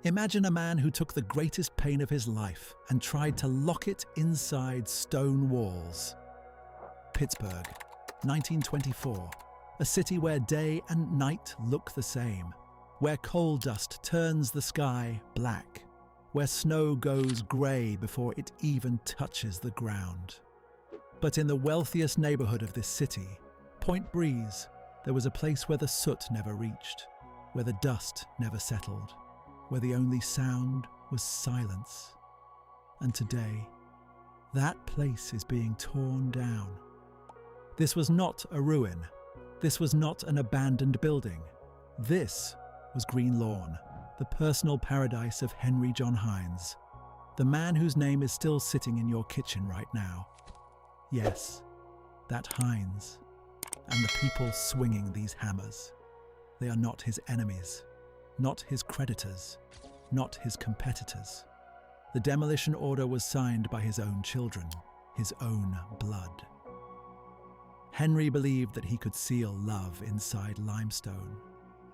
Imagine a man who took the greatest pain of his life and tried to lock it inside stone walls. Pittsburgh, 1924. A city where day and night look the same, where coal dust turns the sky black, where snow goes grey before it even touches the ground. But in the wealthiest neighbourhood of this city, Point Breeze, there was a place where the soot never reached, where the dust never settled, where the only sound was silence. And today, that place is being torn down. This was not a ruin. This was not an abandoned building. This was Green Lawn, the personal paradise of Henry John Heinz, the man whose name is still sitting in your kitchen right now. Yes, that Heinz, and the people swinging these hammers. They are not his enemies, not his creditors, not his competitors. The demolition order was signed by his own children, his own blood. Henry believed that he could seal love inside limestone,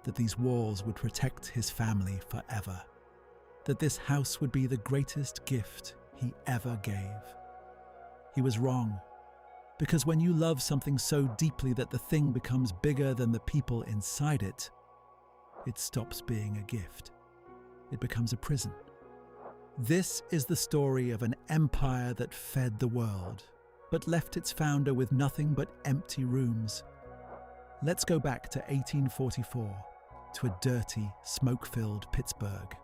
that these walls would protect his family forever, that this house would be the greatest gift he ever gave. He was wrong, because when you love something so deeply that the thing becomes bigger than the people inside it, it stops being a gift. It becomes a prison. This is the story of an empire that fed the world, but left its founder with nothing but empty rooms. Let's go back to 1844, to a dirty, smoke-filled Pittsburgh,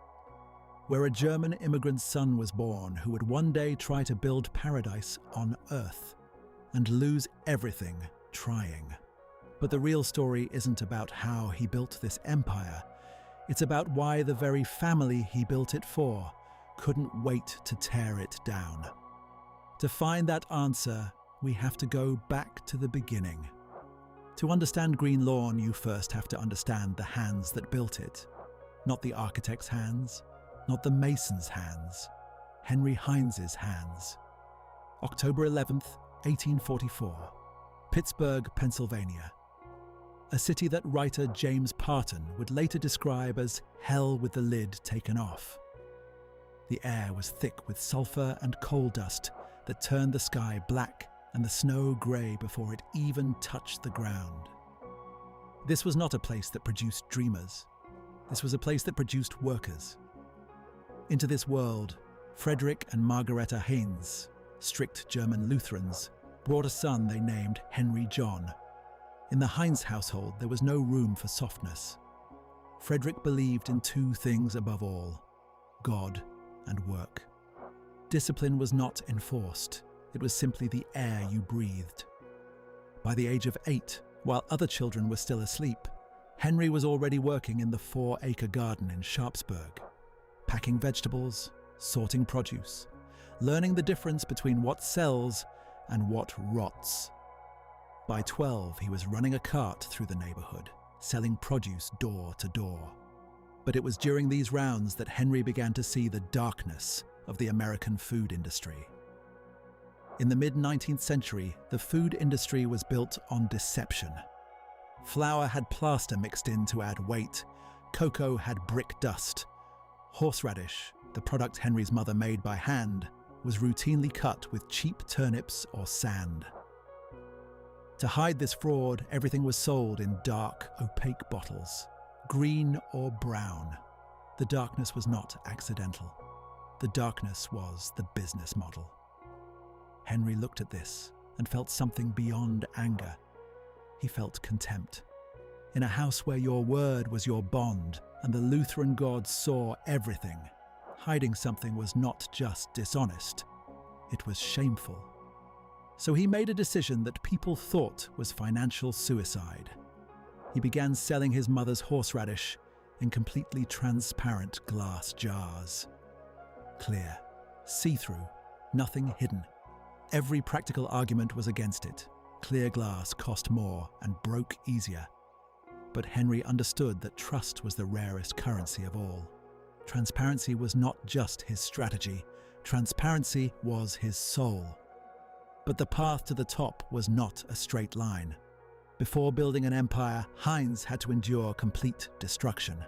where a German immigrant's son was born who would one day try to build paradise on Earth and lose everything trying. But the real story isn't about how he built this empire. It's about why the very family he built it for couldn't wait to tear it down. To find that answer, we have to go back to the beginning. To understand Green Lawn, you first have to understand the hands that built it. Not the architect's hands, not the mason's hands, Henry Heinz's hands. October 11th, 1844, Pittsburgh, Pennsylvania. A city that writer James Parton would later describe as hell with the lid taken off. The air was thick with sulfur and coal dust that turned the sky black and the snow grey before it even touched the ground. This was not a place that produced dreamers. This was a place that produced workers. Into this world, Frederick and Margareta Heinz, strict German Lutherans, brought a son they named Henry John. In the Heinz household, there was no room for softness. Frederick believed in two things above all: God and work. Discipline was not enforced. It was simply the air you breathed. By the age of 8, while other children were still asleep, Henry was already working in the 4-acre garden in Sharpsburg, packing vegetables, sorting produce, learning the difference between what sells and what rots. By 12, he was running a cart through the neighborhood, selling produce door to door. But it was during these rounds that Henry began to see the darkness of the American food industry. In the mid-19th century, the food industry was built on deception. Flour had plaster mixed in to add weight. Cocoa had brick dust. Horseradish, the product Henry's mother made by hand, was routinely cut with cheap turnips or sand. To hide this fraud, everything was sold in dark, opaque bottles, green or brown. The darkness was not accidental. The darkness was the business model. Henry looked at this and felt something beyond anger. He felt contempt. In a house where your word was your bond and the Lutheran gods saw everything, hiding something was not just dishonest, it was shameful. So he made a decision that people thought was financial suicide. He began selling his mother's horseradish in completely transparent glass jars. Clear, see-through, nothing hidden. Every practical argument was against it. Clear glass cost more and broke easier. But Henry understood that trust was the rarest currency of all. Transparency was not just his strategy. Transparency was his soul. But the path to the top was not a straight line. Before building an empire, Heinz had to endure complete destruction.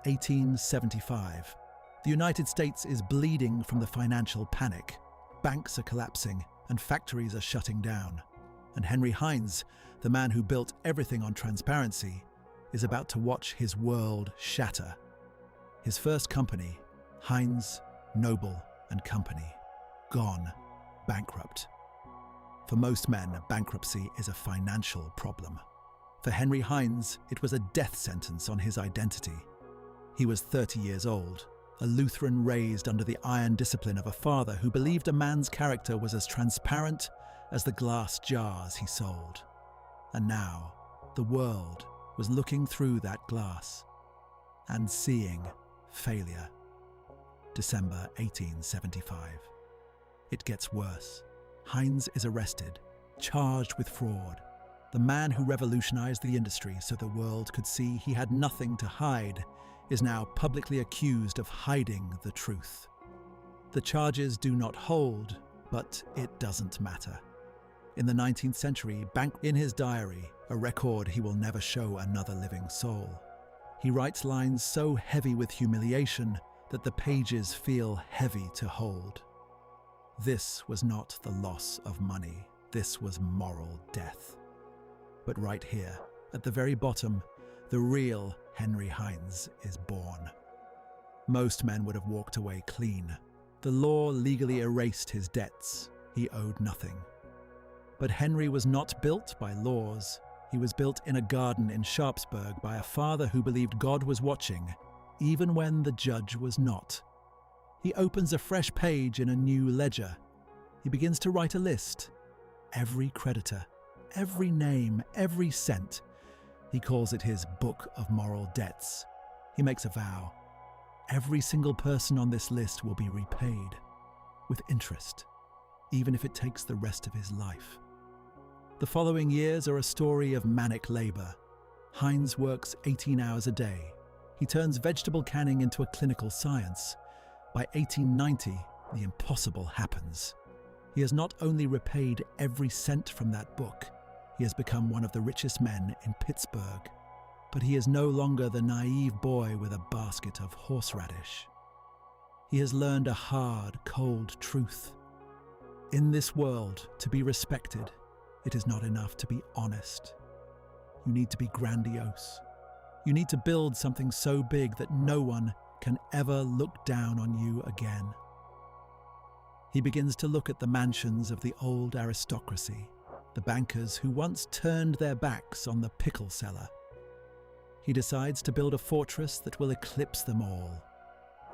1875. The United States is bleeding from the financial panic. Banks are collapsing and factories are shutting down. And Henry Heinz, the man who built everything on transparency, is about to watch his world shatter. His first company, Heinz, Noble and Company, gone, bankrupt. For most men, bankruptcy is a financial problem. For Henry Heinz, it was a death sentence on his identity. He was 30 years old, a Lutheran raised under the iron discipline of a father who believed a man's character was as transparent as the glass jars he sold. And now, the world was looking through that glass and seeing failure. December 1875. It gets worse. Heinz is arrested, charged with fraud. The man who revolutionized the industry so the world could see he had nothing to hide is now publicly accused of hiding the truth. The charges do not hold, but it doesn't matter. In the 19th century, in his diary, a record he will never show another living soul, he writes lines so heavy with humiliation that the pages feel heavy to hold. This was not the loss of money, this was moral death. But right here, at the very bottom, the real Henry Heinz is born. Most men would have walked away clean. The law legally erased his debts. He owed nothing. But Henry was not built by laws. He was built in a garden in Sharpsburg by a father who believed God was watching, even when the judge was not. He opens a fresh page in a new ledger. He begins to write a list. Every creditor, every name, every cent. He calls it his Book of Moral Debts. He makes a vow. Every single person on this list will be repaid with interest, even if it takes the rest of his life. The following years are a story of manic labor. Heinz works 18 hours a day. He turns vegetable canning into a clinical science. By 1890, the impossible happens. He has not only repaid every cent from that book, he has become one of the richest men in Pittsburgh. But he is no longer the naive boy with a basket of horseradish. He has learned a hard, cold truth. In this world, to be respected, it is not enough to be honest. You need to be grandiose. You need to build something so big that no one can ever look down on you again. He begins to look at the mansions of the old aristocracy, the bankers who once turned their backs on the pickle seller. He decides to build a fortress that will eclipse them all,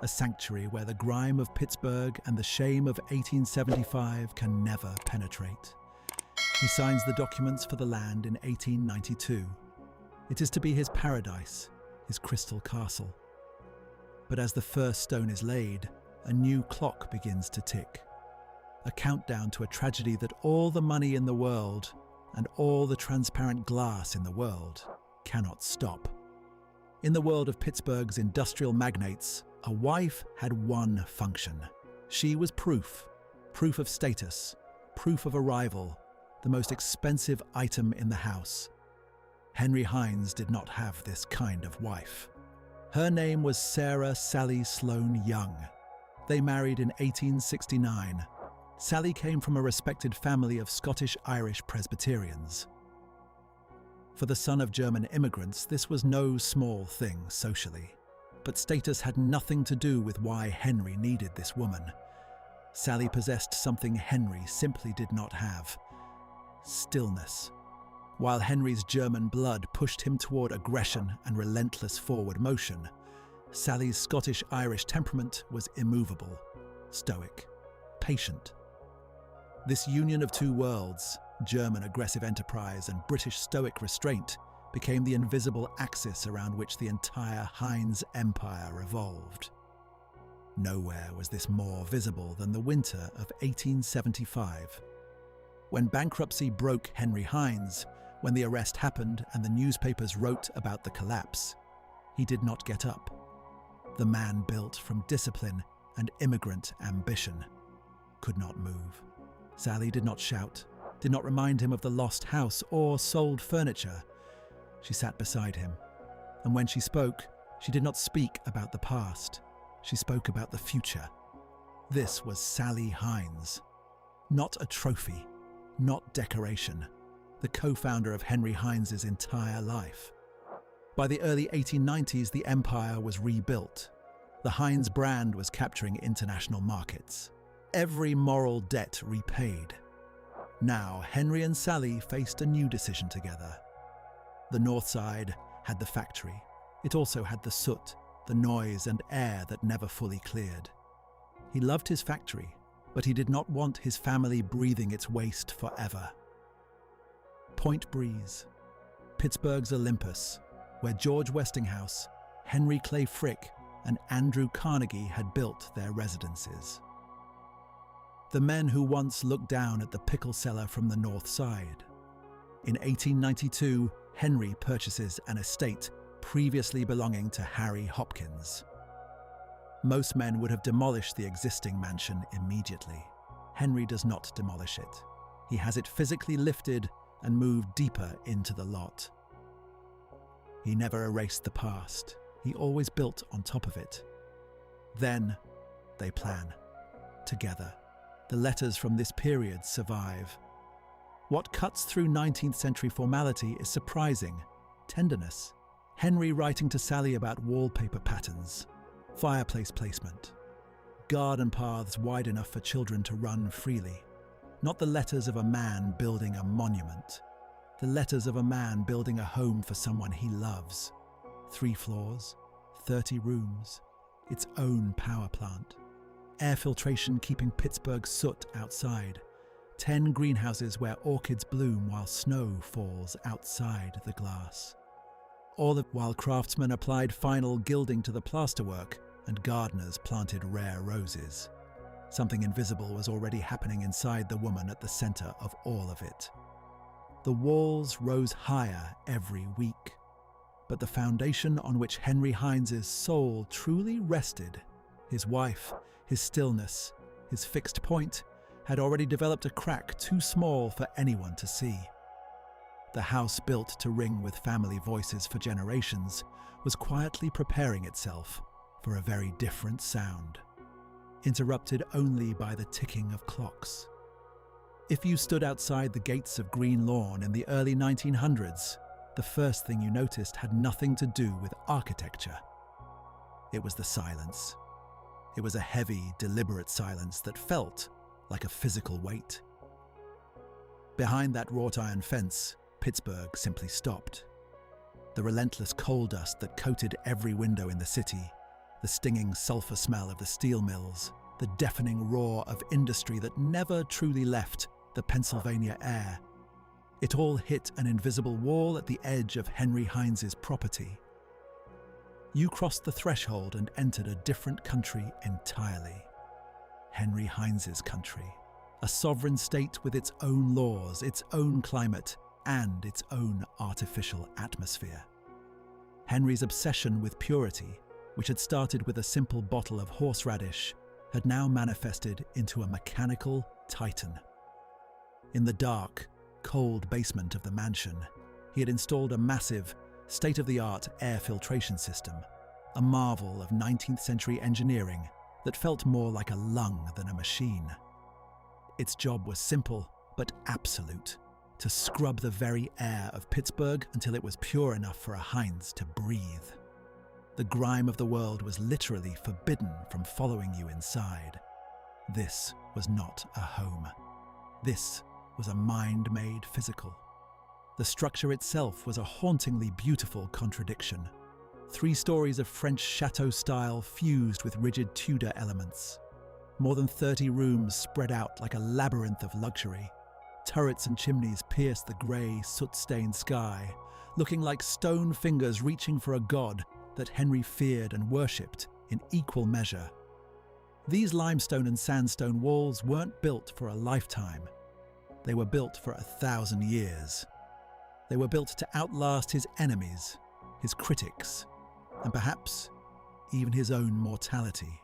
a sanctuary where the grime of Pittsburgh and the shame of 1875 can never penetrate. He signs the documents for the land in 1892. It is to be his paradise, his crystal castle. But as the first stone is laid, a new clock begins to tick. A countdown to a tragedy that all the money in the world and all the transparent glass in the world cannot stop. In the world of Pittsburgh's industrial magnates, a wife had one function. She was proof of status, proof of arrival, the most expensive item in the house. Henry Heinz did not have this kind of wife. Her name was Sarah Sally Sloane Young. They married in 1869. Sally came from a respected family of Scottish-Irish Presbyterians. For the son of German immigrants, this was no small thing socially. But status had nothing to do with why Henry needed this woman. Sally possessed something Henry simply did not have: stillness. While Henry's German blood pushed him toward aggression and relentless forward motion, Sally's Scottish-Irish temperament was immovable, stoic, patient. This union of two worlds, German aggressive enterprise and British stoic restraint, became the invisible axis around which the entire Heinz Empire revolved. Nowhere was this more visible than the winter of 1875. When bankruptcy broke Henry Heinz, when the arrest happened and the newspapers wrote about the collapse, he did not get up. The man built from discipline and immigrant ambition could not move. Sally did not shout, did not remind him of the lost house or sold furniture. She sat beside him, and when she spoke, She did not speak about the past. She spoke about the future. This was Sally Heinz. Not a trophy, not decoration. The co-founder of Henry Heinz's entire life. By the early 1890s, the empire was rebuilt. The Heinz brand was capturing international markets. Every moral debt repaid. Now, Henry and Sally faced a new decision together. The North Side had the factory. It also had the soot, the noise and air that never fully cleared. He loved his factory, but he did not want his family breathing its waste forever. Point Breeze, Pittsburgh's Olympus, where George Westinghouse, Henry Clay Frick, and Andrew Carnegie had built their residences. The men who once looked down at the pickle cellar from the North Side. In 1892, Henry purchases an estate previously belonging to Harry Hopkins. Most men would have demolished the existing mansion immediately. Henry does not demolish it. He has it physically lifted and moved deeper into the lot. He never erased the past. He always built on top of it. Then they plan. Together. The letters from this period survive. What cuts through 19th century formality is surprising tenderness. Henry writing to Sally about wallpaper patterns, fireplace placement, garden paths wide enough for children to run freely. Not the letters of a man building a monument. The letters of a man building a home for someone he loves. 3 floors, 30 rooms, its own power plant. Air filtration keeping Pittsburgh's soot outside. 10 greenhouses where orchids bloom while snow falls outside the glass. All while craftsmen applied final gilding to the plasterwork and gardeners planted rare roses. Something invisible was already happening inside the woman at the center of all of it. The walls rose higher every week, but the foundation on which Henry Heinz's soul truly rested, his wife, his stillness, his fixed point, had already developed a crack too small for anyone to see. The house built to ring with family voices for generations was quietly preparing itself for a very different sound, interrupted only by the ticking of clocks. If you stood outside the gates of Green Lawn in the early 1900s, the first thing you noticed had nothing to do with architecture. It was the silence. It was a heavy, deliberate silence that felt like a physical weight. Behind that wrought iron fence, Pittsburgh simply stopped. The relentless coal dust that coated every window in the city, the stinging sulfur smell of the steel mills, the deafening roar of industry that never truly left the Pennsylvania air. It all hit an invisible wall at the edge of Henry Heinz's property. You crossed the threshold and entered a different country entirely. Henry Heinz's country, a sovereign state with its own laws, its own climate, and its own artificial atmosphere. Henry's obsession with purity, which had started with a simple bottle of horseradish, had now manifested into a mechanical titan. In the dark, cold basement of the mansion, he had installed a massive, state-of-the-art air filtration system, a marvel of 19th century engineering that felt more like a lung than a machine. Its job was simple, but absolute: to scrub the very air of Pittsburgh until it was pure enough for a Heinz to breathe. The grime of the world was literally forbidden from following you inside. This was not a home. This was a mind made physical. The structure itself was a hauntingly beautiful contradiction. 3 stories of French chateau style fused with rigid Tudor elements. More than 30 rooms spread out like a labyrinth of luxury. Turrets and chimneys pierced the grey, soot-stained sky, looking like stone fingers reaching for a god that Henry feared and worshipped in equal measure. These limestone and sandstone walls weren't built for a lifetime. They were built for 1,000 years. They were built to outlast his enemies, his critics, and perhaps even his own mortality.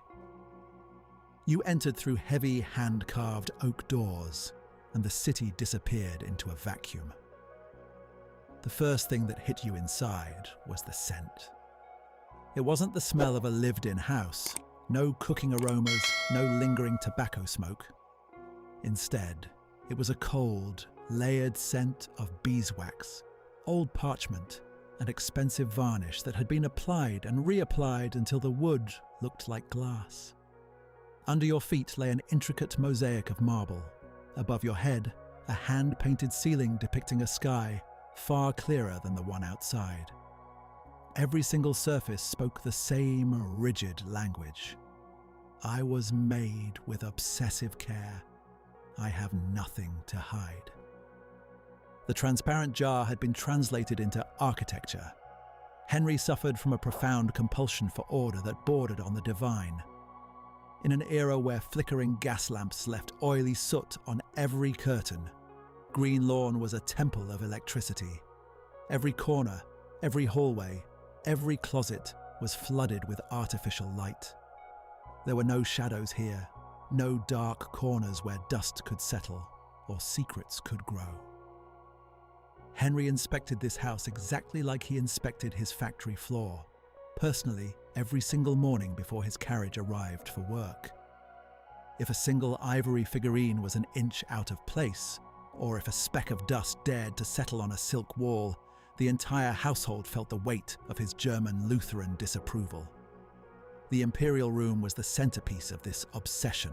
You entered through heavy, hand-carved oak doors, and the city disappeared into a vacuum. The first thing that hit you inside was the scent. It wasn't the smell of a lived-in house, no cooking aromas, no lingering tobacco smoke. Instead, it was a cold, layered scent of beeswax, old parchment, and expensive varnish that had been applied and reapplied until the wood looked like glass. Under your feet lay an intricate mosaic of marble. Above your head, a hand-painted ceiling depicting a sky far clearer than the one outside. Every single surface spoke the same rigid language. I was made with obsessive care. I have nothing to hide. The transparent jar had been translated into architecture. Henry suffered from a profound compulsion for order that bordered on the divine. In an era where flickering gas lamps left oily soot on every curtain, Green Lawn was a temple of electricity. Every corner, every hallway, every closet was flooded with artificial light. There were no shadows here, no dark corners where dust could settle or secrets could grow. Henry inspected this house exactly like he inspected his factory floor, personally every single morning before his carriage arrived for work. If a single ivory figurine was an inch out of place, or if a speck of dust dared to settle on a silk wall, the entire household felt the weight of his German Lutheran disapproval. The Imperial Room was the centerpiece of this obsession.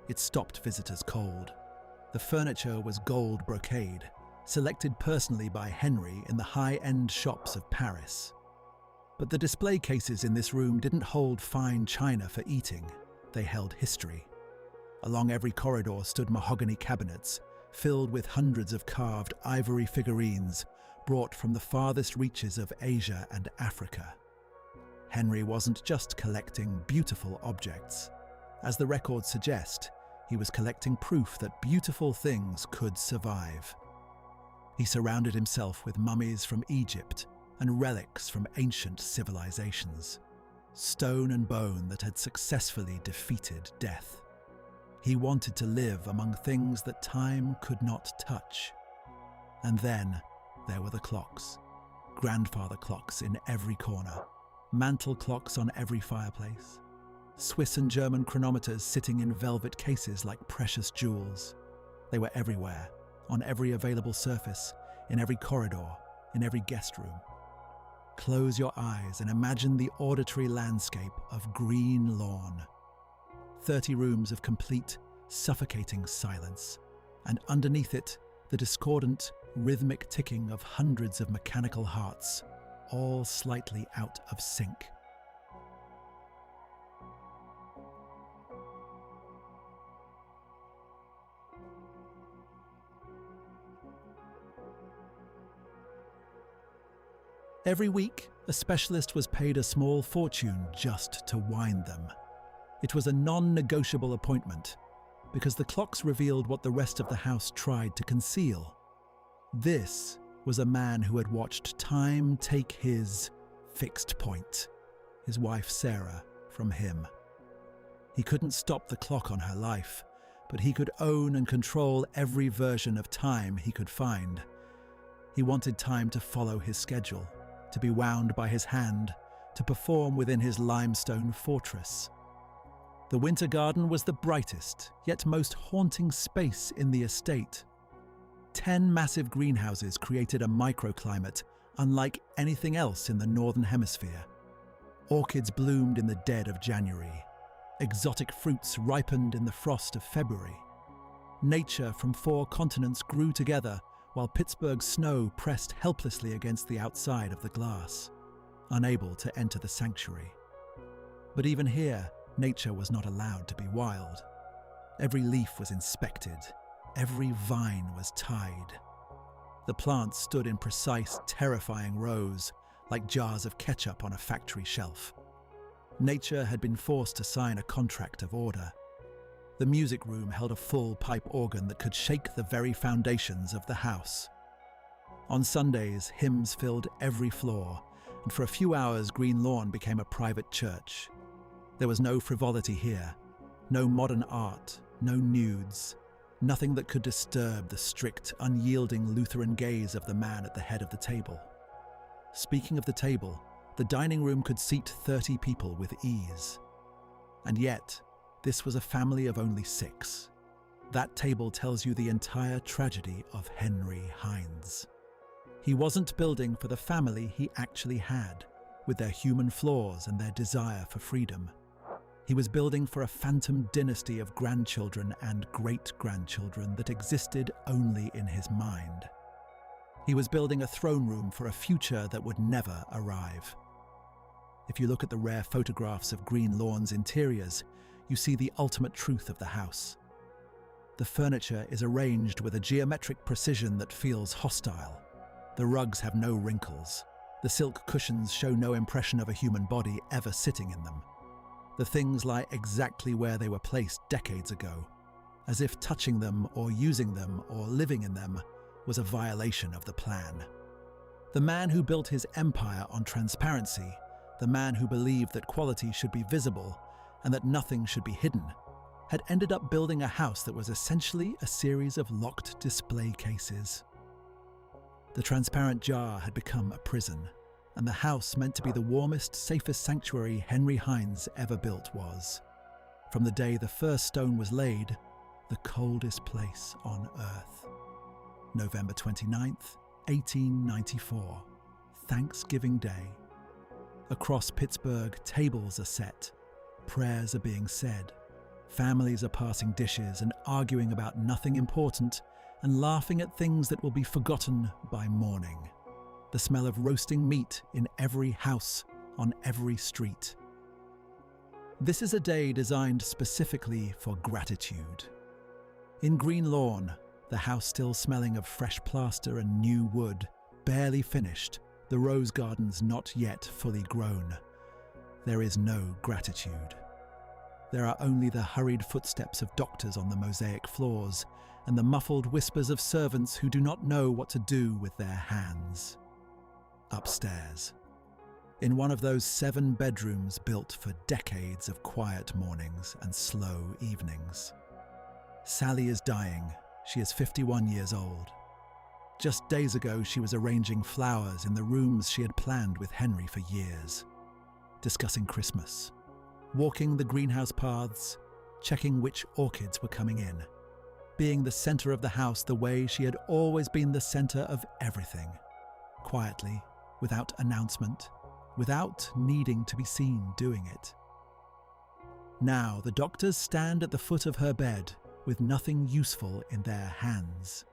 It stopped visitors cold. The furniture was gold brocade, selected personally by Henry in the high-end shops of Paris. But the display cases in this room didn't hold fine china for eating. They held history. Along every corridor stood mahogany cabinets, filled with hundreds of carved ivory figurines brought from the farthest reaches of Asia and Africa. Henry wasn't just collecting beautiful objects. As the records suggest, he was collecting proof that beautiful things could survive. He surrounded himself with mummies from Egypt and relics from ancient civilizations, stone and bone that had successfully defeated death. He wanted to live among things that time could not touch. And then there were the clocks. Grandfather clocks in every corner, mantel clocks on every fireplace, Swiss and German chronometers sitting in velvet cases like precious jewels. They were everywhere, on every available surface, in every corridor, in every guest room. Close your eyes and imagine the auditory landscape of Green Lawn. 30 rooms of complete, suffocating silence, and underneath it, the discordant, rhythmic ticking of hundreds of mechanical hearts, all slightly out of sync. Every week, a specialist was paid a small fortune just to wind them. It was a non-negotiable appointment, because the clocks revealed what the rest of the house tried to conceal. This was a man who had watched time take his fixed point, his wife Sarah, from him. He couldn't stop the clock on her life, but he could own and control every version of time he could find. He wanted time to follow his schedule, to be wound by his hand, to perform within his limestone fortress. The Winter Garden was the brightest, yet most haunting space in the estate. 10 massive greenhouses created a microclimate unlike anything else in the Northern Hemisphere. Orchids bloomed in the dead of January. Exotic fruits ripened in the frost of February. Nature from 4 continents grew together while Pittsburgh's snow pressed helplessly against the outside of the glass, unable to enter the sanctuary. But even here, nature was not allowed to be wild. Every leaf was inspected, every vine was tied. The plants stood in precise, terrifying rows, like jars of ketchup on a factory shelf. Nature had been forced to sign a contract of order. The music room held a full pipe organ that could shake the very foundations of the house. On Sundays, hymns filled every floor, and for a few hours Green Lawn became a private church. There was no frivolity here, no modern art, no nudes, nothing that could disturb the strict, unyielding Lutheran gaze of the man at the head of the table. Speaking of the table, The dining room could seat 30 people with ease. And yet, this was a family of only 6. That table tells you the entire tragedy of Henry Heinz. He wasn't building for the family he actually had, with their human flaws and their desire for freedom. He was building for a phantom dynasty of grandchildren and great-grandchildren that existed only in his mind. He was building a throne room for a future that would never arrive. If you look at the rare photographs of Green Lawn's interiors, you see the ultimate truth of the house. The furniture is arranged with a geometric precision that feels hostile. The rugs have no wrinkles. The silk cushions show no impression of a human body ever sitting in them. The things lie exactly where they were placed decades ago, as if touching them or using them or living in them was a violation of the plan. The man who built his empire on transparency, the man who believed that quality should be visible and that nothing should be hidden, had ended up building a house that was essentially a series of locked display cases. The transparent jar had become a prison, and the house meant to be the warmest, safest sanctuary Henry Heinz ever built was, from the day the first stone was laid, the coldest place on earth. November 29th, 1894, Thanksgiving Day. Across Pittsburgh, tables are set, prayers are being said, families are passing dishes and arguing about nothing important and laughing at things that will be forgotten by morning. The smell of roasting meat in every house, on every street. This is a day designed specifically for gratitude. In Green Lawn, the house still smelling of fresh plaster and new wood, barely finished, the rose gardens not yet fully grown. There is no gratitude. There are only the hurried footsteps of doctors on the mosaic floors and the muffled whispers of servants who do not know what to do with their hands. Upstairs, in one of those 7 bedrooms built for decades of quiet mornings and slow evenings. Sally is dying. She is 51 years old. Just days ago, she was arranging flowers in the rooms she had planned with Henry for years, discussing Christmas, walking the greenhouse paths, checking which orchids were coming in, being the center of the house the way she had always been the center of everything, quietly, without announcement, without needing to be seen doing it. Now the doctors stand at the foot of her bed with nothing useful in their hands.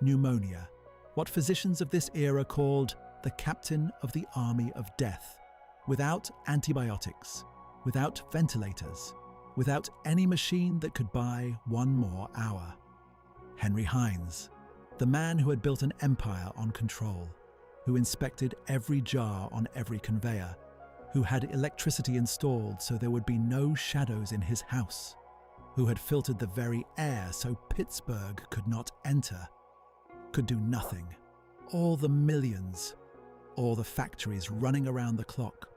Pneumonia, what physicians of this era called the captain of the army of death, without antibiotics, without ventilators, without any machine that could buy one more hour. Henry Heinz, the man who had built an empire on control, who inspected every jar on every conveyor, who had electricity installed so there would be no shadows in his house, who had filtered the very air so Pittsburgh could not enter, could do nothing. All the millions, all the factories running around the clock,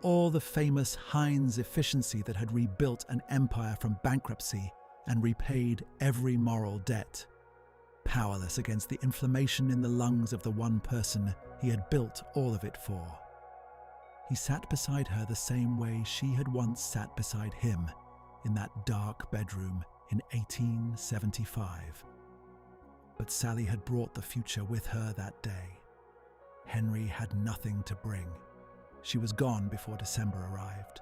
all the famous Heinz efficiency that had rebuilt an empire from bankruptcy and repaid every moral debt, powerless against the inflammation in the lungs of the one person he had built all of it for. He sat beside her the same way she had once sat beside him in that dark bedroom in 1875. But Sally had brought the future with her that day. Henry had nothing to bring. She was gone before December arrived.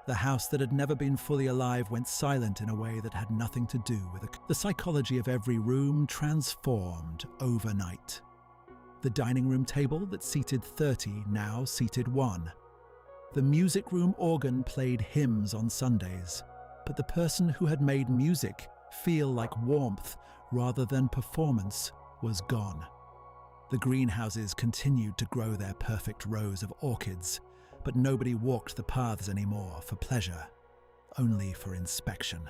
The house that had never been fully alive went silent in a way that had nothing to do with the psychology of every room transformed overnight. The dining room table that seated 30 now seated 1. The music room organ played hymns on Sundays, but the person who had made music feel like warmth rather than performance was gone. The greenhouses continued to grow their perfect rows of orchids, but nobody walked the paths anymore for pleasure, only for inspection.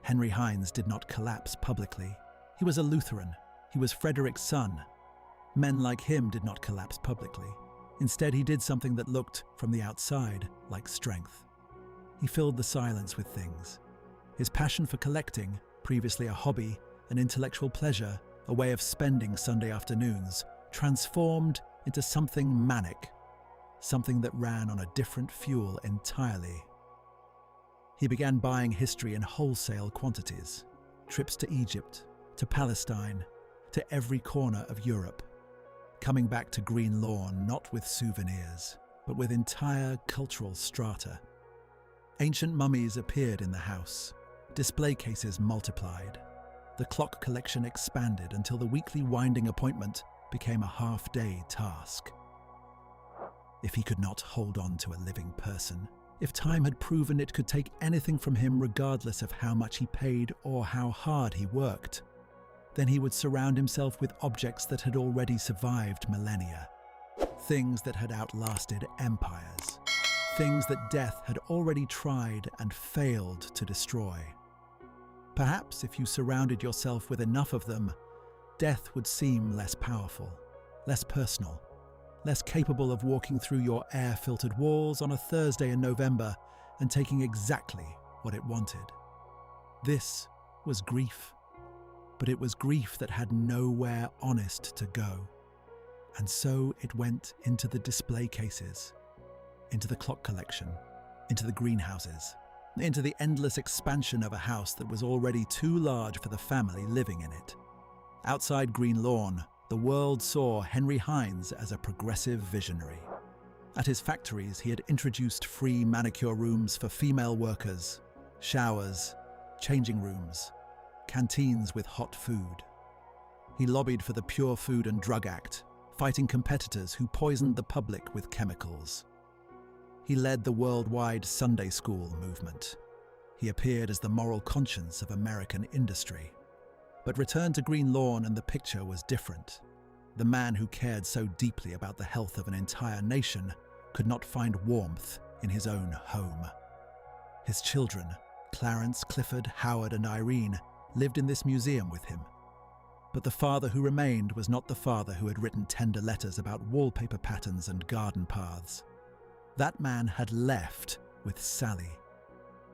Henry Heinz did not collapse publicly. He was a Lutheran. He was Frederick's son. Men like him did not collapse publicly. Instead, he did something that looked, from the outside, like strength. He filled the silence with things. His passion for collecting, previously a hobby, an intellectual pleasure, a way of spending Sunday afternoons, transformed into something manic. something that ran on a different fuel entirely. He began buying history in wholesale quantities, trips to Egypt, to Palestine, to every corner of Europe, coming back to Green Lawn not with souvenirs, but with entire cultural strata. Ancient mummies appeared in the house, display cases multiplied, the clock collection expanded until the weekly winding appointment became a half-day task. If he could not hold on to a living person, if time had proven it could take anything from him regardless of how much he paid or how hard he worked, then he would surround himself with objects that had already survived millennia, things that had outlasted empires, things that death had already tried and failed to destroy. Perhaps if you surrounded yourself with enough of them, death would seem less powerful, less personal, less capable of walking through your air-filtered walls on a Thursday in November and taking exactly what it wanted. This was grief. But it was grief that had nowhere honest to go. And so it went into the display cases, into the clock collection, into the greenhouses, into the endless expansion of a house that was already too large for the family living in it. Outside Green Lawn, the world saw Henry Heinz as a progressive visionary. At his factories, he had introduced free manicure rooms for female workers, showers, changing rooms, canteens with hot food. He lobbied for the Pure Food and Drug Act, fighting competitors who poisoned the public with chemicals. He led the worldwide Sunday school movement. He appeared as the moral conscience of American industry. But return to Green Lawn and the picture was different. The man who cared so deeply about the health of an entire nation could not find warmth in his own home. His children, Clarence, Clifford, Howard, and Irene, lived in this museum with him. But the father who remained was not the father who had written tender letters about wallpaper patterns and garden paths. That man had left with Sally.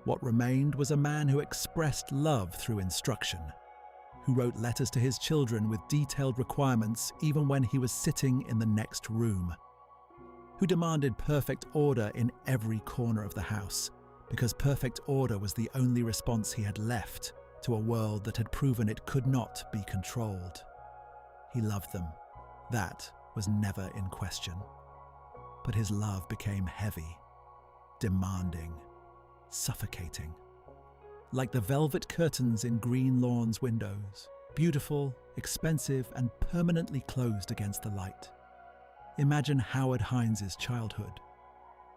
What remained was a man who expressed love through instruction, who wrote letters to his children with detailed requirements even when he was sitting in the next room, who demanded perfect order in every corner of the house, because perfect order was the only response he had left to a world that had proven it could not be controlled. He loved them. That was never in question. But his love became heavy, demanding, suffocating. Like the velvet curtains in Green Lawn's windows, beautiful, expensive, and permanently closed against the light. Imagine Howard Heinz's childhood.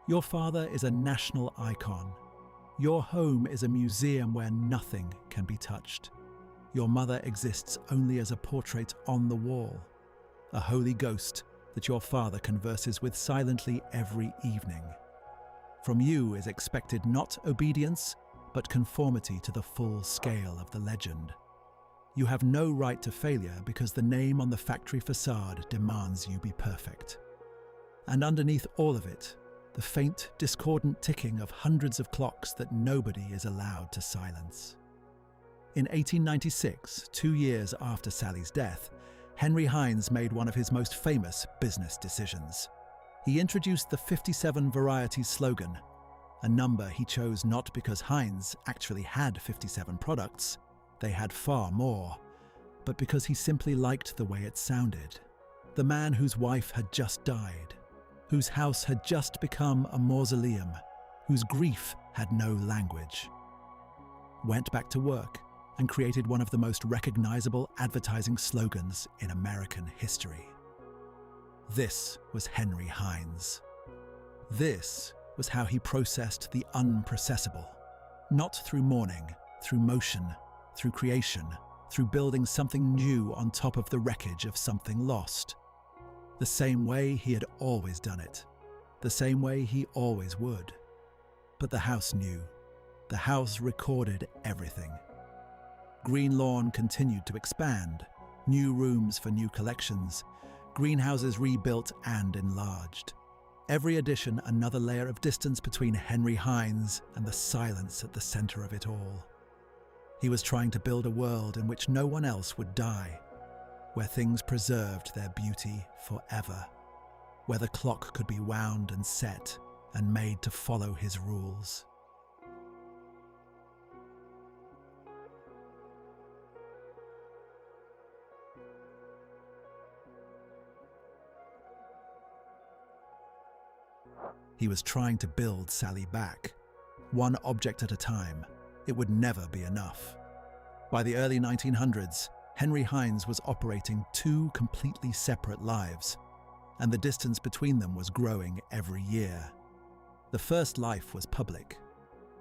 Your father is a national icon. Your home is a museum where nothing can be touched. Your mother exists only as a portrait on the wall, a holy ghost that your father converses with silently every evening. From you is expected not obedience, but conformity to the full scale of the legend. You have no right to failure because the name on the factory facade demands you be perfect. And underneath all of it, the faint, discordant ticking of hundreds of clocks that nobody is allowed to silence. In 1896, 2 years after Sally's death, Henry Heinz made one of his most famous business decisions. He introduced the 57 varieties slogan, a number he chose not because Heinz actually had 57 products, they had far more, but because he simply liked the way it sounded. The man whose wife had just died, whose house had just become a mausoleum, whose grief had no language, went back to work and created one of the most recognizable advertising slogans in American history. This was Henry Heinz. This was how he processed the unprocessable, not through mourning, through motion, through creation, through building something new on top of the wreckage of something lost. The same way he had always done it, the same way he always would. But the house knew. The house recorded everything. Green Lawn continued to expand, new rooms for new collections, greenhouses rebuilt and enlarged. Every addition another layer of distance between Henry Heinz and the silence at the center of it all. He was trying to build a world in which no one else would die, where things preserved their beauty forever. where the clock could be wound and set and made to follow his rules. He was trying to build Sally back, one object at a time. It would never be enough. By the early 1900s, Henry Heinz was operating two completely separate lives, and the distance between them was growing every year. The first life was public,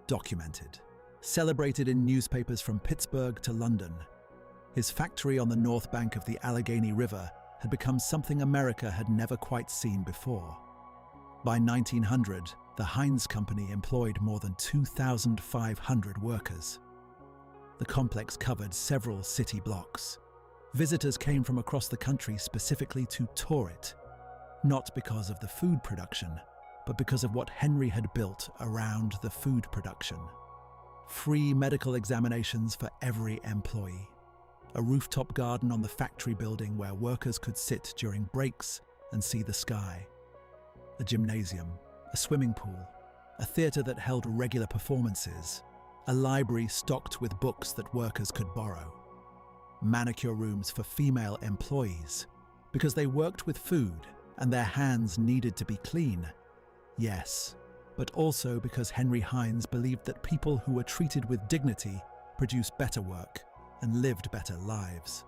documented, celebrated in newspapers from Pittsburgh to London. His factory on the north bank of the Allegheny River had become something America had never quite seen before. By 1900, the Heinz Company employed more than 2,500 workers. The complex covered several city blocks. Visitors came from across the country specifically to tour it, not because of the food production, but because of what Henry had built around the food production. Free medical examinations for every employee, a rooftop garden on the factory building where workers could sit during breaks and see the sky, a gymnasium, a swimming pool, a theatre that held regular performances, a library stocked with books that workers could borrow, manicure rooms for female employees, because they worked with food and their hands needed to be clean. Yes, but also because Henry Heinz believed that people who were treated with dignity produced better work and lived better lives.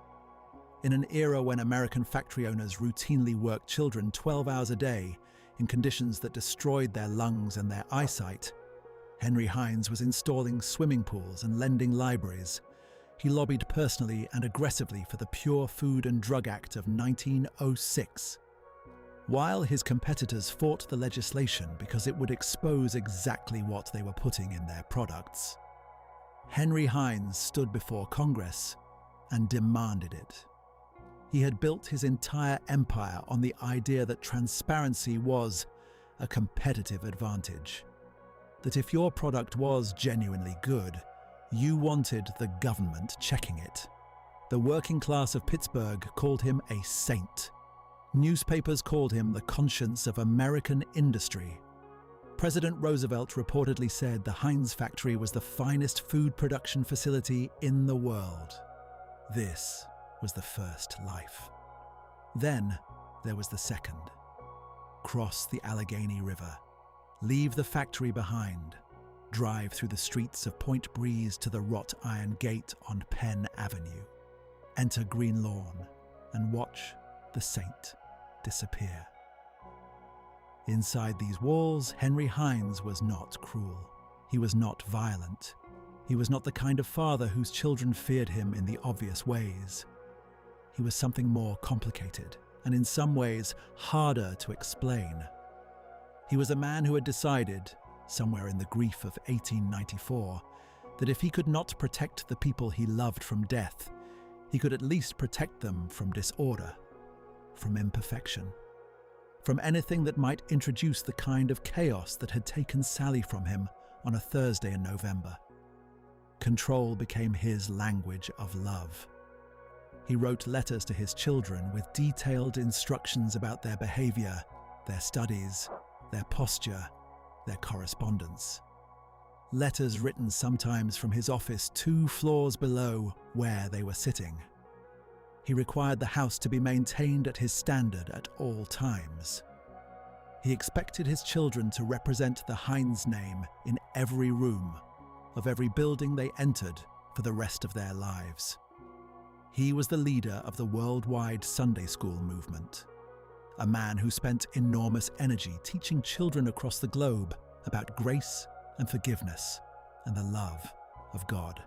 In an era when American factory owners routinely worked children 12 hours a day in conditions that destroyed their lungs and their eyesight, Henry Heinz was installing swimming pools and lending libraries. He lobbied personally and aggressively for the Pure Food and Drug Act of 1906. While his competitors fought the legislation because it would expose exactly what they were putting in their products, Henry Heinz stood before Congress and demanded it. He had built his entire empire on the idea that transparency was a competitive advantage. That if your product was genuinely good, you wanted the government checking it. The working class of Pittsburgh called him a saint. Newspapers called him the conscience of American industry. President Roosevelt reportedly said the Heinz factory was the finest food production facility in the world. This was the first life. Then there was the second. Cross the Allegheny River. Leave the factory behind. Drive through the streets of Point Breeze to the wrought iron gate on Penn Avenue. Enter Green Lawn and watch the saint disappear. Inside these walls, Henry Heinz was not cruel. He was not violent. He was not the kind of father whose children feared him in the obvious ways. He was something more complicated, and in some ways harder to explain. He was a man who had decided, somewhere in the grief of 1894, that if he could not protect the people he loved from death, he could at least protect them from disorder, from imperfection, from anything that might introduce the kind of chaos that had taken Sally from him on a Thursday in November. Control became his language of love. He wrote letters to his children with detailed instructions about their behavior, their studies, their posture, their correspondence. Letters written sometimes from his office 2 floors below where they were sitting. He required the house to be maintained at his standard at all times. He expected his children to represent the Heinz name in every room of every building they entered for the rest of their lives. He was the leader of the worldwide Sunday school movement, a man who spent enormous energy teaching children across the globe about grace and forgiveness and the love of God.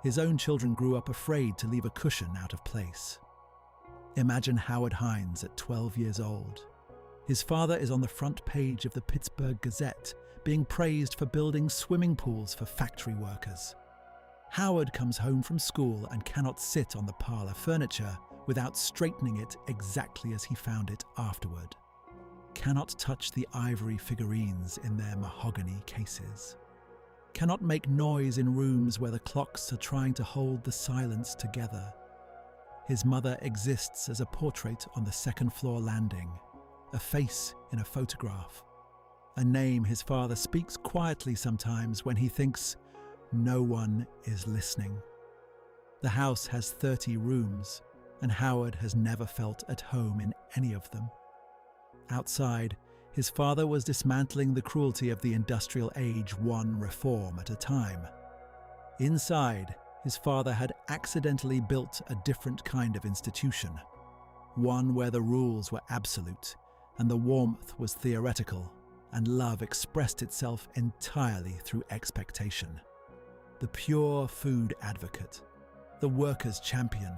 His own children grew up afraid to leave a cushion out of place. Imagine Howard Heinz at 12 years old. His father is on the front page of the Pittsburgh Gazette, being praised for building swimming pools for factory workers. Howard comes home from school and cannot sit on the parlor furniture without straightening it exactly as he found it afterward. Cannot touch the ivory figurines in their mahogany cases. Cannot make noise in rooms where the clocks are trying to hold the silence together. His mother exists as a portrait on the second-floor landing, a face in a photograph, a name his father speaks quietly sometimes when he thinks no one is listening. The house has 30 rooms, and Howard has never felt at home in any of them. Outside, his father was dismantling the cruelty of the industrial age one reform at a time. Inside, his father had accidentally built a different kind of institution, one where the rules were absolute and the warmth was theoretical, and love expressed itself entirely through expectation. The pure food advocate, the workers' champion,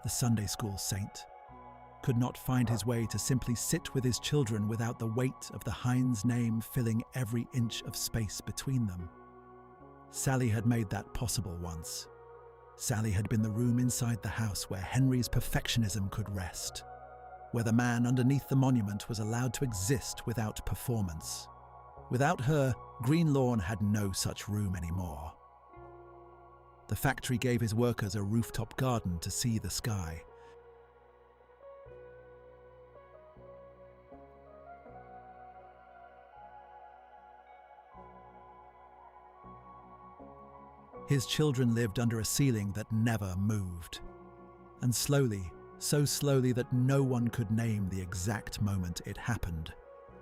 the Sunday school saint, could not find his way to simply sit with his children without the weight of the Heinz name filling every inch of space between them. Sally had made that possible once. Sally had been the room inside the house where Henry's perfectionism could rest, where the man underneath the monument was allowed to exist without performance. Without her, Green Lawn had no such room anymore. The factory gave his workers a rooftop garden to see the sky. His children lived under a ceiling that never moved. And slowly, so slowly that no one could name the exact moment it happened,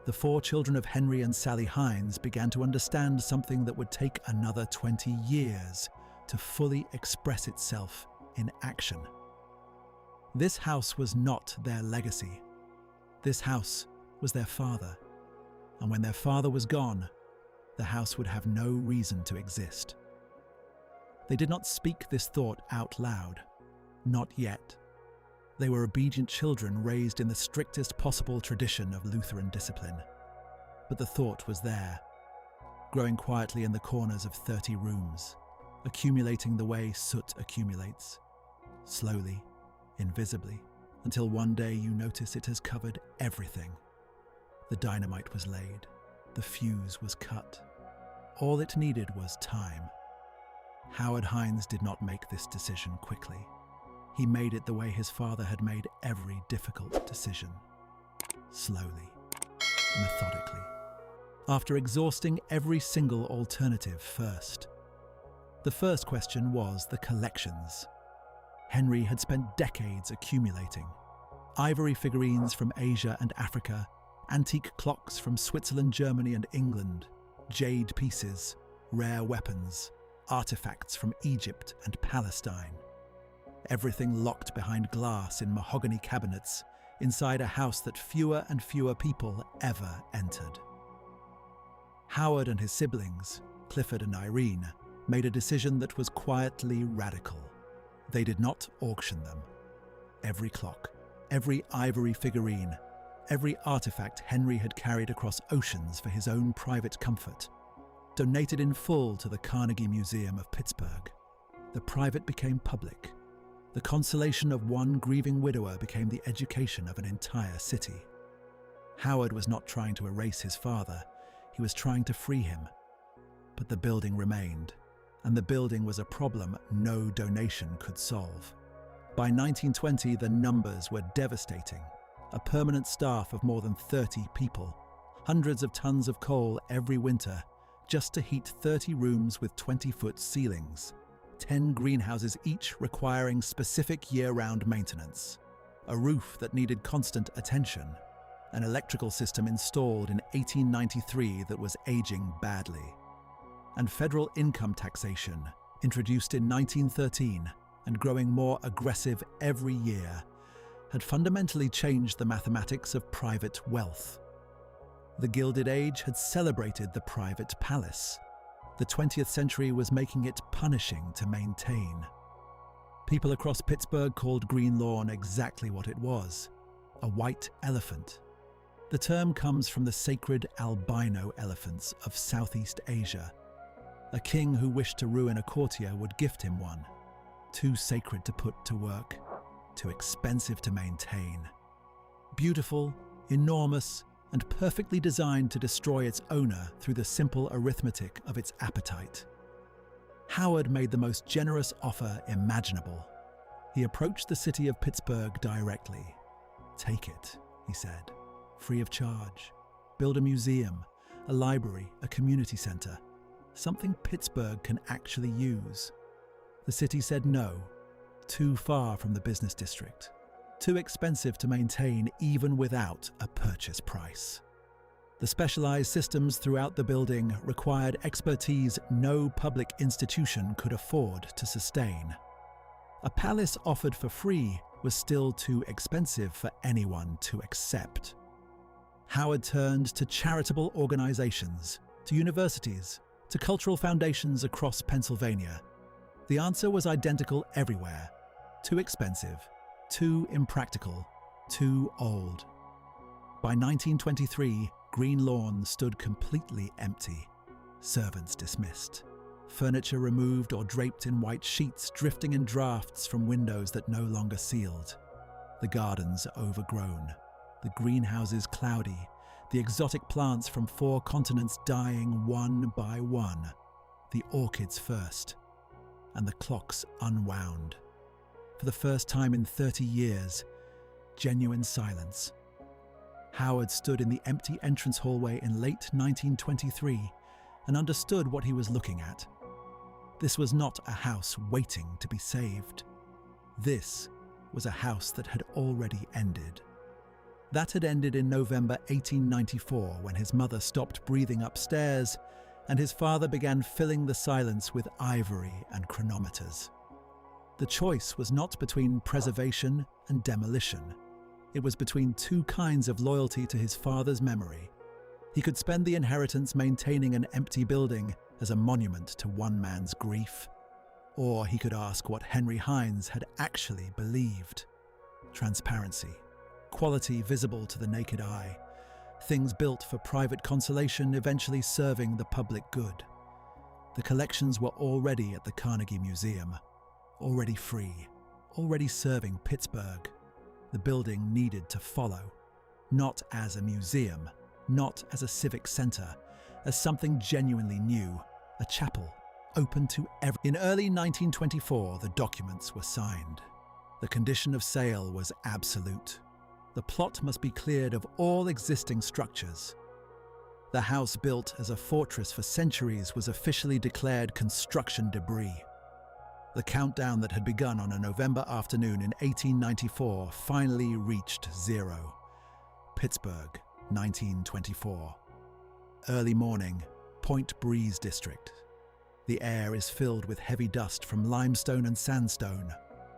the 4 children of Henry and Sally Heinz began to understand something that would take another 20 years to fully express itself in action. This house was not their legacy. This house was their father. And when their father was gone, the house would have no reason to exist. They did not speak this thought out loud. Not yet. They were obedient children raised in the strictest possible tradition of Lutheran discipline. But the thought was there, growing quietly in the corners of 30 rooms, accumulating the way soot accumulates, slowly, invisibly, until one day you notice it has covered everything. The dynamite was laid, the fuse was cut. All it needed was time. Howard Heinz did not make this decision quickly. He made it the way his father had made every difficult decision. Slowly, methodically. After exhausting every single alternative first. The first question was the collections. Henry had spent decades accumulating. Ivory figurines from Asia and Africa, antique clocks from Switzerland, Germany and England, jade pieces, rare weapons, artifacts from Egypt and Palestine. Everything locked behind glass in mahogany cabinets inside a house that fewer and fewer people ever entered. Howard and his siblings, Clifford and Irene, made a decision that was quietly radical. They did not auction them. Every clock, every ivory figurine, every artifact Henry had carried across oceans for his own private comfort, donated in full to the Carnegie Museum of Pittsburgh. The private became public. The consolation of one grieving widower became the education of an entire city. Howard was not trying to erase his father, he was trying to free him. But the building remained, and the building was a problem no donation could solve. By 1920, the numbers were devastating. A permanent staff of more than 30 people, hundreds of tons of coal every winter, just to heat 30 rooms with 20-foot ceilings, 10 greenhouses each requiring specific year-round maintenance, a roof that needed constant attention, an electrical system installed in 1893 that was aging badly, and federal income taxation, introduced in 1913 and growing more aggressive every year, had fundamentally changed the mathematics of private wealth. The Gilded Age had celebrated the private palace. The 20th century was making it punishing to maintain. People across Pittsburgh called Green Lawn exactly what it was, a white elephant. The term comes from the sacred albino elephants of Southeast Asia. A king who wished to ruin a courtier would gift him one, too sacred to put to work, too expensive to maintain. Beautiful, enormous, and perfectly designed to destroy its owner through the simple arithmetic of its appetite. Howard made the most generous offer imaginable. He approached the city of Pittsburgh directly. "Take it," he said. free of charge. Build a museum, a library, a community centre, something Pittsburgh can actually use. The city said no, too far from the business district, too expensive to maintain even without a purchase price. The specialized systems throughout the building required expertise no public institution could afford to sustain. A palace offered for free was still too expensive for anyone to accept. Howard turned to charitable organizations, to universities, to cultural foundations across Pennsylvania. The answer was identical everywhere: too expensive, too impractical, too old. By 1923, Green Lawn stood completely empty, servants dismissed, furniture removed or draped in white sheets drifting in drafts from windows that no longer sealed. The gardens overgrown, the greenhouses cloudy, the exotic plants from 4 continents dying one by one, the orchids first, and the clocks unwound. For the first time in 30 years, genuine silence. Howard stood in the empty entrance hallway in late 1923 and understood what he was looking at. This was not a house waiting to be saved. This was a house that had already ended. That had ended in November 1894 when his mother stopped breathing upstairs and his father began filling the silence with ivory and chronometers. The choice was not between preservation and demolition. It was between 2 kinds of loyalty to his father's memory. He could spend the inheritance maintaining an empty building as a monument to one man's grief, or he could ask what Henry Heinz had actually believed. Transparency, quality visible to the naked eye, things built for private consolation eventually serving the public good. The collections were already at the Carnegie Museum, already free, already serving Pittsburgh. The building needed to follow, not as a museum, not as a civic center, as something genuinely new, a chapel, open to everyone. In early 1924, the documents were signed. The condition of sale was absolute. The plot must be cleared of all existing structures. The house built as a fortress for centuries was officially declared construction debris. The countdown that had begun on a November afternoon in 1894 finally reached 0. Pittsburgh, 1924. Early morning, Point Breeze District. The air is filled with heavy dust from limestone and sandstone.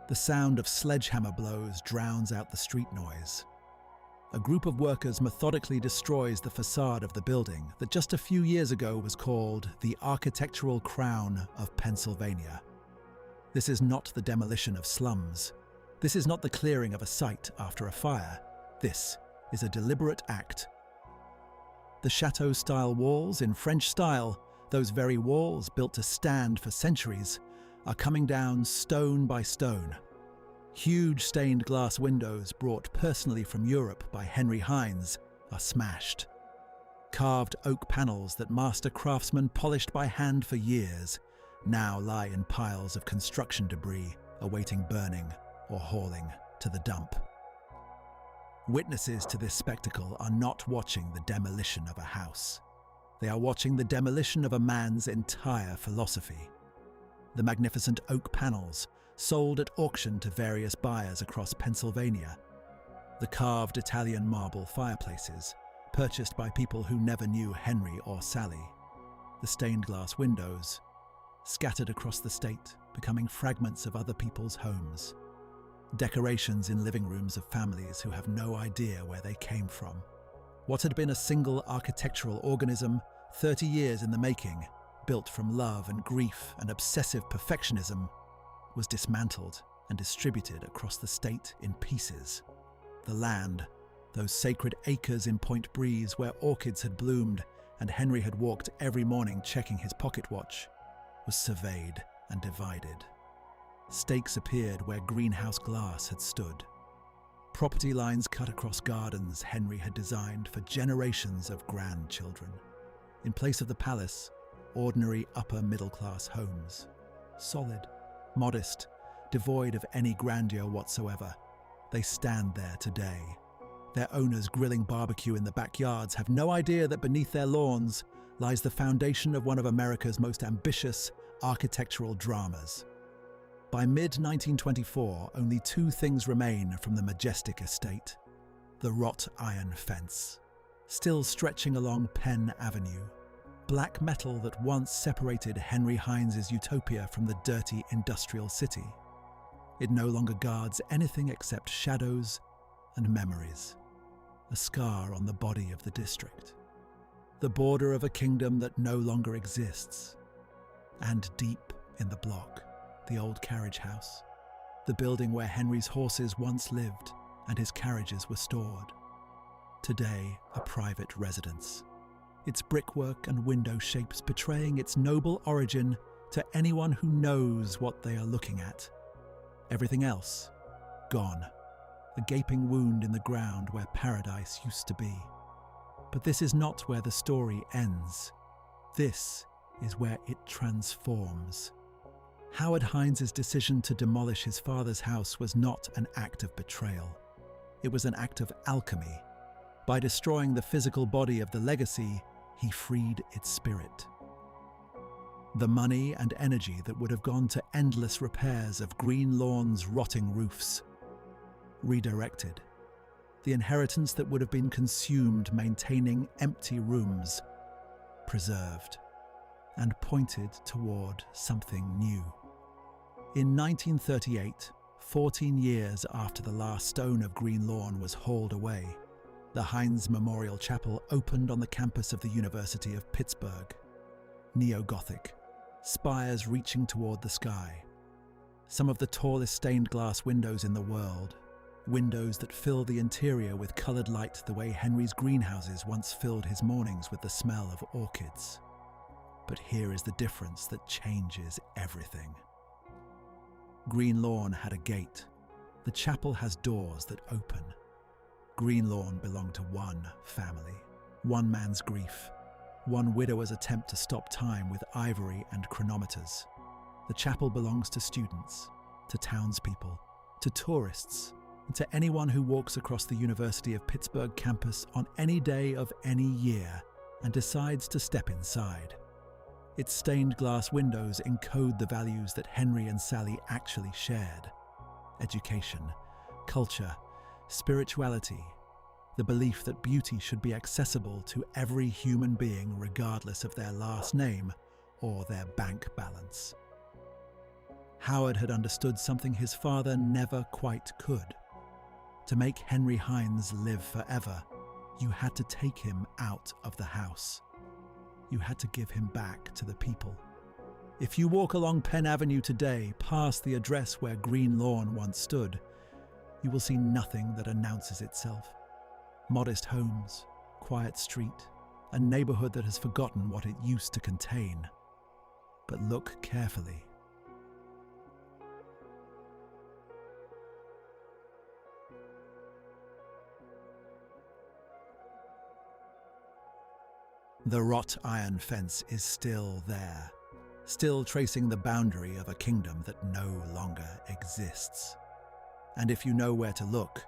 The sound of sledgehammer blows drowns out the street noise. A group of workers methodically destroys the facade of the building that just a few years ago was called the architectural crown of Pennsylvania. This is not the demolition of slums. This is not the clearing of a site after a fire. This is a deliberate act. The chateau-style walls in French style, those very walls built to stand for centuries, are coming down stone by stone. Huge stained glass windows brought personally from Europe by Henry Heinz are smashed. Carved oak panels that master craftsmen polished by hand for years now lie in piles of construction debris awaiting burning or hauling to the dump. Witnesses to this spectacle are not watching the demolition of a house. They are watching the demolition of a man's entire philosophy. The magnificent oak panels, sold at auction to various buyers across Pennsylvania. The carved Italian marble fireplaces, purchased by people who never knew Henry or Sally. The stained glass windows, scattered across the state, becoming fragments of other people's homes. Decorations in living rooms of families who have no idea where they came from. What had been a single architectural organism, 30 years in the making, built from love and grief and obsessive perfectionism, was dismantled and distributed across the state in pieces. The land, those sacred acres in Point Breeze where orchids had bloomed and Henry had walked every morning checking his pocket watch, was surveyed and divided. Stakes appeared where greenhouse glass had stood. Property lines cut across gardens Henry had designed for generations of grandchildren. In place of the palace, ordinary upper-middle-class homes. Solid, modest, devoid of any grandeur whatsoever. They stand there today, Their owners grilling barbecue in the backyards have no idea that beneath their lawns lies the foundation of one of America's most ambitious architectural dramas. By mid-1924, only two things remain from the majestic estate: the wrought iron fence, still stretching along Penn Avenue, black metal that once separated Henry Heinz's utopia from the dirty industrial city. It no longer guards anything except shadows and memories, a scar on the body of the district, the border of a kingdom that no longer exists. And deep in the block, the old carriage house, the building where Henry's horses once lived and his carriages were stored. Today, a private residence, its brickwork and window shapes betraying its noble origin to anyone who knows what they are looking at. Everything else, gone, a gaping wound in the ground where paradise used to be. But this is not where the story ends. This is where it transforms. Howard Heinz's decision to demolish his father's house was not an act of betrayal. It was an act of alchemy. By destroying the physical body of the legacy, he freed its spirit. The money and energy that would have gone to endless repairs of Green Lawn's rotting roofs, redirected. The inheritance that would have been consumed maintaining empty rooms, preserved, and pointed toward something new. In 1938, 14 years after the last stone of Green Lawn was hauled away, the Heinz Memorial Chapel opened on the campus of the University of Pittsburgh. Neo-Gothic, spires reaching toward the sky. Some of the tallest stained glass windows in the world, windows that fill the interior with coloured light the way Henry's greenhouses once filled his mornings with the smell of orchids. But here is the difference that changes everything. Green Lawn had a gate. The chapel has doors that open. Green Lawn belonged to one family, one man's grief, one widower's attempt to stop time with ivory and chronometers. The chapel belongs to students, to townspeople, to tourists, and to anyone who walks across the University of Pittsburgh campus on any day of any year and decides to step inside. Its stained glass windows encode the values that Henry and Sally actually shared: education, culture, spirituality, the belief that beauty should be accessible to every human being regardless of their last name or their bank balance. Howard had understood something his father never quite could. To make Henry Heinz live forever, you had to take him out of the house. You had to give him back to the people. If you walk along Penn Avenue today, past the address where Green Lawn once stood, you will see nothing that announces itself. Modest homes, quiet street, a neighborhood that has forgotten what it used to contain. But look carefully. The wrought iron fence is still there, still tracing the boundary of a kingdom that no longer exists. And if you know where to look,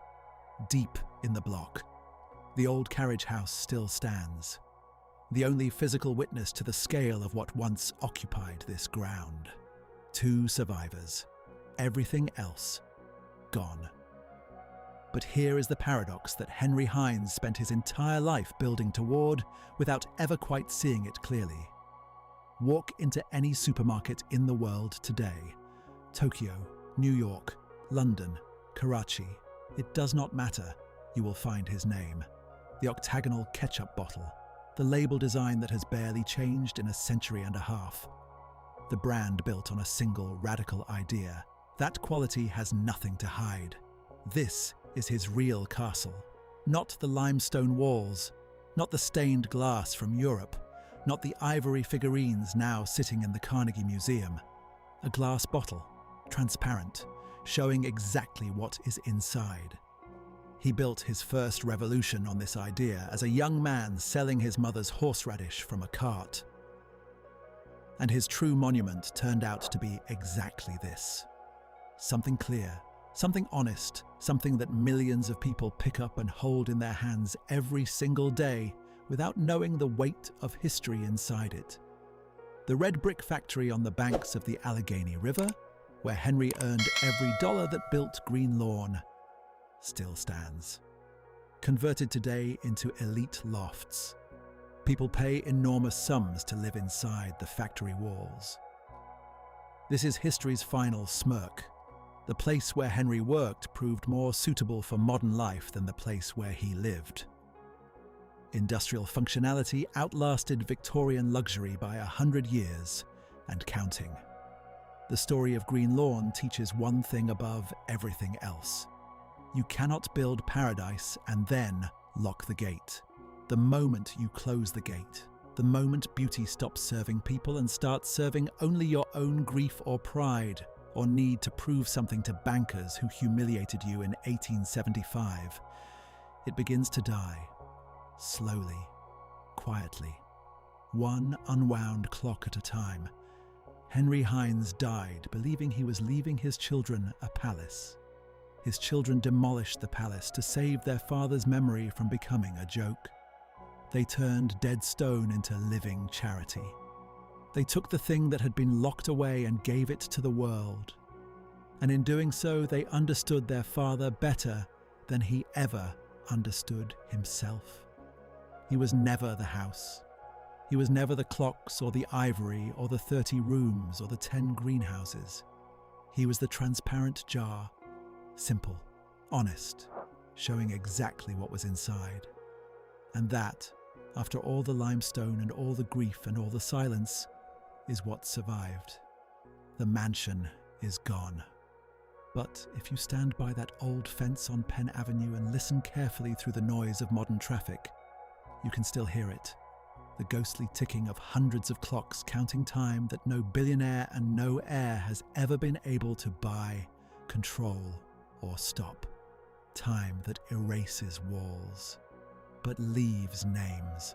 deep in the block, the old carriage house still stands, the only physical witness to the scale of what once occupied this ground. 2 survivors, everything else gone. But here is the paradox that Henry Heinz spent his entire life building toward without ever quite seeing it clearly. Walk into any supermarket in the world today. Tokyo, New York, London, Karachi. It does not matter. You will find his name. The octagonal ketchup bottle. The label design that has barely changed in a century and a half. The brand built on a single radical idea. That quality has nothing to hide. This is his real castle. Not the limestone walls, not the stained glass from Europe, not the ivory figurines now sitting in the Carnegie Museum. A glass bottle, transparent, showing exactly what is inside. He built his first revolution on this idea as a young man selling his mother's horseradish from a cart. And his true monument turned out to be exactly this. Something clear, Something honest, something that millions of people pick up and hold in their hands every single day without knowing the weight of history inside it. The red brick factory on the banks of the Allegheny River, where Henry earned every dollar that built Green Lawn, still stands. Converted today into elite lofts. People pay enormous sums to live inside the factory walls. This is history's final smirk. The place where Henry worked proved more suitable for modern life than the place where he lived. Industrial functionality outlasted Victorian luxury by 100 years and counting. The story of Green Lawn teaches one thing above everything else. You cannot build paradise and then lock the gate. The moment you close the gate, the moment beauty stops serving people and starts serving only your own grief or pride, or need to prove something to bankers who humiliated you in 1875, it begins to die. Slowly, quietly, one unwound clock at a time. Henry Heinz died believing he was leaving his children a palace. His children demolished the palace to save their father's memory from becoming a joke. They turned dead stone into living charity. They took the thing that had been locked away and gave it to the world. And in doing so, they understood their father better than he ever understood himself. He was never the house. He was never the clocks or the ivory or the 30 rooms or the 10 greenhouses. He was the transparent jar, simple, honest, showing exactly what was inside. And that, after all the limestone and all the grief and all the silence, is what survived. The mansion is gone. But if you stand by that old fence on Penn Avenue and listen carefully through the noise of modern traffic, you can still hear it. The ghostly ticking of hundreds of clocks counting time that no billionaire and no heir has ever been able to buy, control, or stop. Time that erases walls, but leaves names.